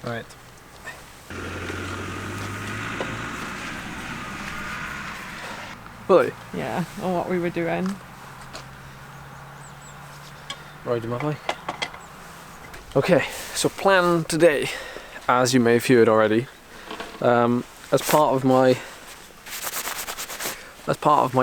Right. Really? Yeah, or what we were doing. Riding my bike. Okay, so plan today, as you may have heard already, as part of my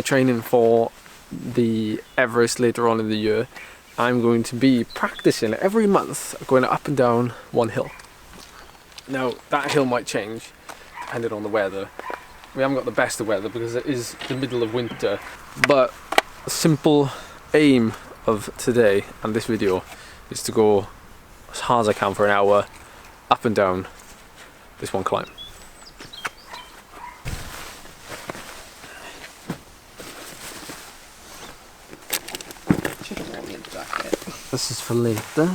training for the Everest later on in the year, I'm going to be practicing every month going up and down one hill. Now that hill might change depending on the weather. We haven't got the best of weather because it is the middle of winter, but the simple aim of today and this video is to go as hard as I can for an hour up and down this one climb. Should have worn your jacket. This is for later.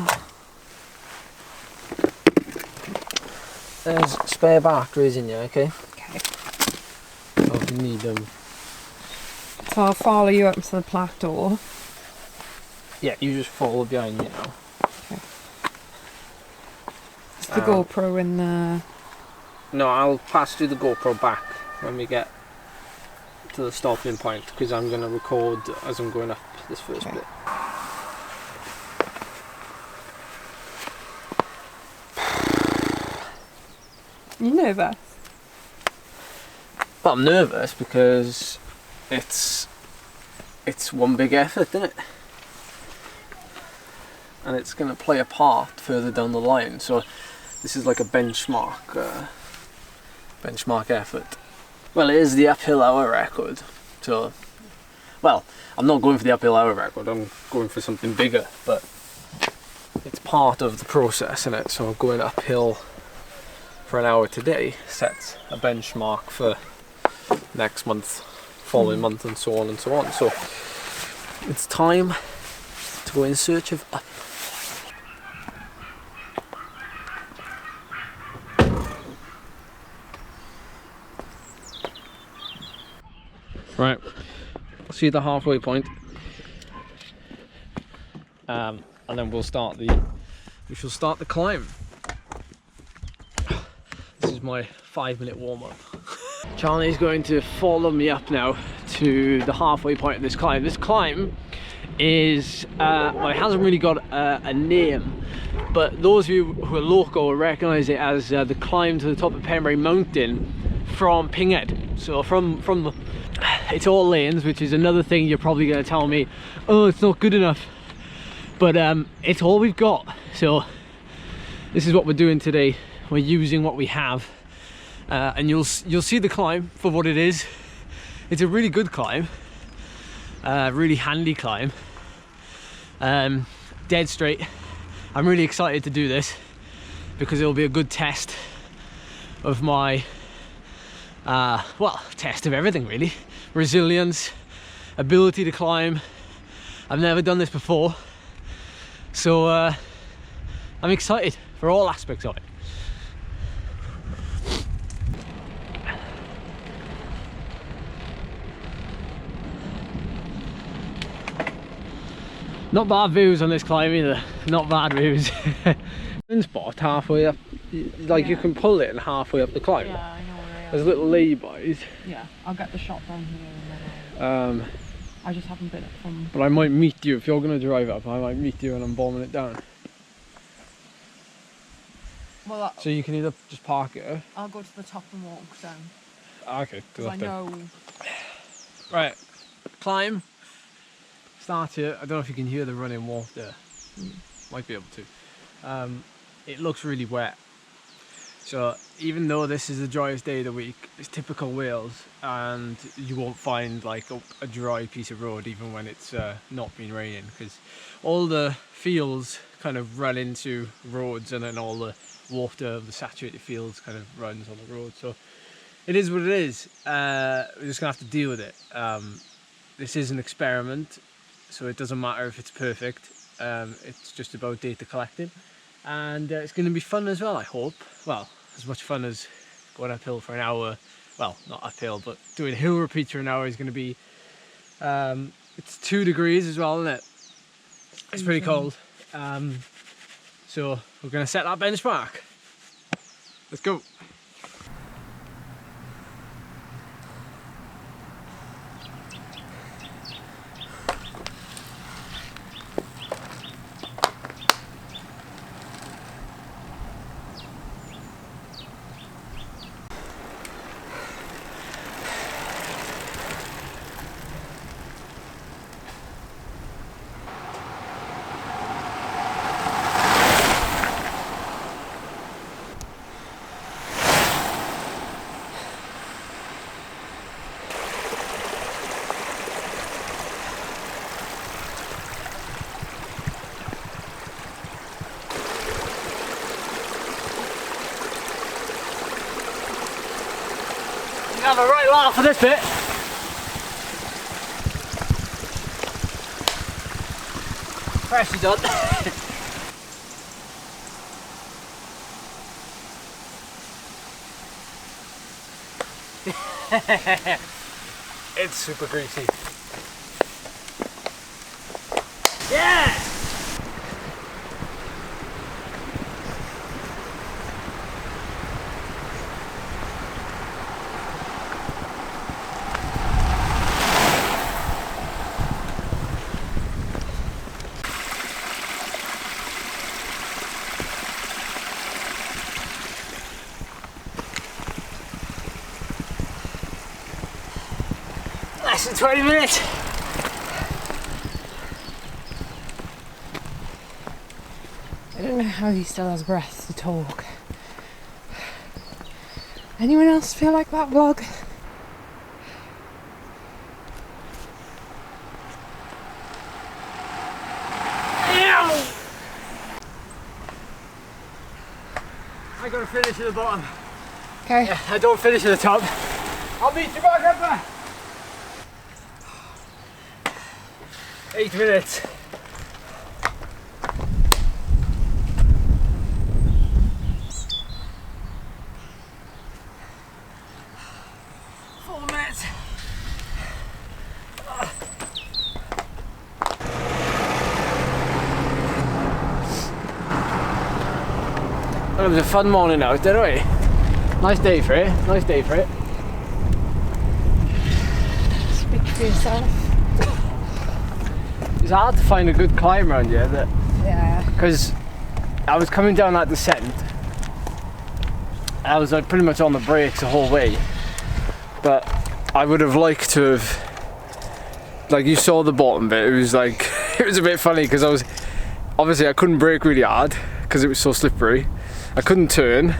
There's spare batteries in here, okay? Okay. So if you need them. So I'll follow you up to the plateau. Yeah, you just follow behind me now. Okay. Is the GoPro in the... No, I'll pass you the GoPro back when we get to the stopping point, because I'm going to record as I'm going up this first bit. You nervous? Well, I'm nervous because it's one big effort, isn't it? And it's going to play a part further down the line. So this is like a benchmark effort. Well, it is the uphill hour record. So, well, I'm not going for the uphill hour record. I'm going for something bigger, but it's part of the process, isn't it? So going uphill for an hour today sets a benchmark for next month, following month, and so on and so on. So it's time to go in search of up. Right, see you at the halfway point, and then we shall start the climb. This is my 5-minute warm-up. Charlie's going to follow me up now to the halfway point of this climb. This climb is, well, it hasn't really got a name, but those of you who are local will recognise it as the climb to the top of Pembury Mountain from Pinghead. So from the, it's all lanes, which is another thing you're probably going to tell me, oh, it's not good enough, but it's all we've got. So this is what we're doing today. We're using what we have, and you'll see the climb for what it is. It's a really good climb, really handy climb, dead straight. I'm really excited to do this because it'll be a good test of my well, test of everything really. Resilience, ability to climb. I've never done this before, so I'm excited for all aspects of it. Not bad views on this climb either, not bad views. Spot halfway up, like you can pull it and halfway up the climb. Yeah, I know where they are. There's little laybys. Yeah, I'll get the shot down here and then I just haven't been up from... But I might meet you, if you're going to drive up, I might meet you and I'm bombing it down. Well, so you can either just park it. I'll go to the top and walk down. Okay, do that I then. know... Right, climb. Start here. I don't know if you can hear the running water. Might be able to. It looks really wet. So even though this is the driest day of the week, it's typical Wales, and you won't find like a dry piece of road even when it's not been raining, because all the fields kind of run into roads, and then all the water of the saturated fields kind of runs on the road. So it is what it is. We're just gonna have to deal with it. This is an experiment, so it doesn't matter if it's perfect. It's just about data collecting, and it's going to be fun as well, I hope. Well, as much fun as going uphill for an hour. Well, not uphill, but doing hill repeats for an hour is going to be. It's 2 degrees as well, isn't it? It's pretty cold. So we're going to set that benchmark. Let's go. Have a right laugh for this bit. Freshly done. It's super greasy. Yeah! Less than 20 minutes. I don't know how he still has breath to talk. Anyone else feel like that, vlog? I gotta finish at the bottom. Okay. Yeah, I don't finish at the top. I'll meet you back up there. 8 minutes. Well, it was a fun morning out, didn't we? Nice day for it. Nice day for it. Speak for yourself. It's hard to find a good climb around here. Yeah. Because I was coming down that descent. I was like pretty much on the brakes the whole way. But I would have liked to have, like, you saw the bottom bit. It was like it was a bit funny because I couldn't brake really hard because it was so slippery. I couldn't turn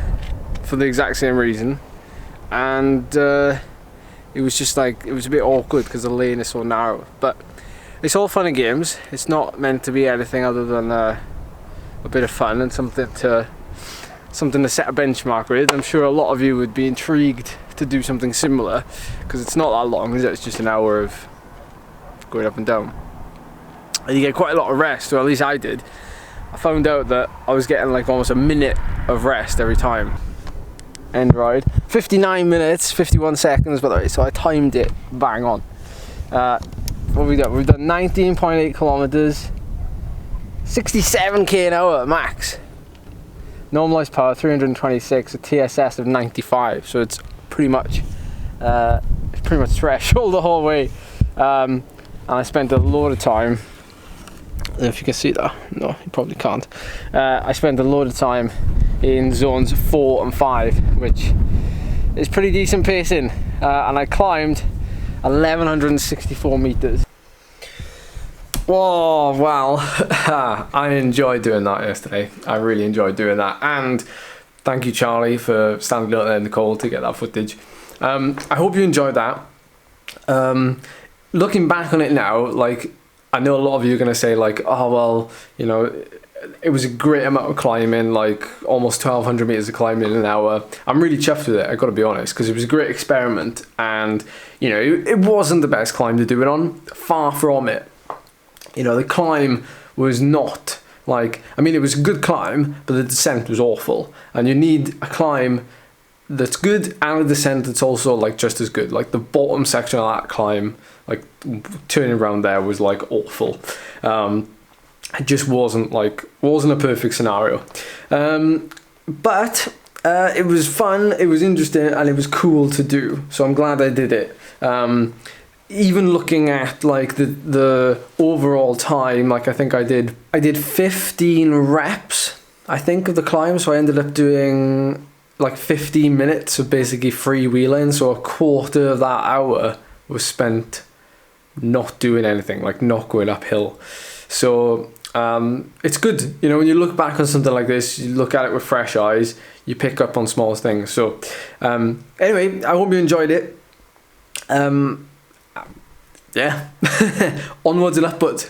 for the exact same reason, and it was just like, it was a bit awkward because the lane is so narrow. But it's all fun and games. It's not meant to be anything other than a bit of fun and something to set a benchmark with. I'm sure a lot of you would be intrigued to do something similar because it's not that long, is it? It's just an hour of going up and down, and you get quite a lot of rest, or at least I did. I found out that I was getting like almost a minute of rest every time. End ride. 59 minutes, 51 seconds by the way, so I timed it bang on. What have we done? We've done 19.8 kilometers, 67k an hour max. Normalized power 326, a TSS of 95, so it's pretty much threshold the whole way. And I spent a load of time. I don't know if you can see that. No, you probably can't. I spent a load of time in zones 4 and 5, which is pretty decent pacing, and I climbed 1164 meters. Whoa, well, I enjoyed doing that yesterday. I really enjoyed doing that, and thank you, Charlie, for standing out there in the cold to get that footage. I hope you enjoyed that. Looking back on it now, like, I know a lot of you are going to say like, oh well, you know, it was a great amount of climbing, like almost 1200 meters of climbing in an hour. I'm really chuffed with it, I got to be honest, because it was a great experiment, and you know, it wasn't the best climb to do it on, far from it. You know, the climb was not like, I mean, it was a good climb, but the descent was awful, and you need a climb that's good and a descent that's also like just as good. Like the bottom section of that climb, like turning around there was like awful. It just wasn't a perfect scenario. But It was fun, it was interesting, and it was cool to do. So I'm glad I did it. Even looking at like the overall time, like I think I did 15 reps, I think, of the climb. So I ended up doing like 15 minutes of basically freewheeling. So a quarter of that hour was spent not doing anything, like not going uphill. So it's good, you know, when you look back on something like this, you look at it with fresh eyes, you pick up on small things. So anyway, I hope you enjoyed it. Yeah. Onwards and upwards.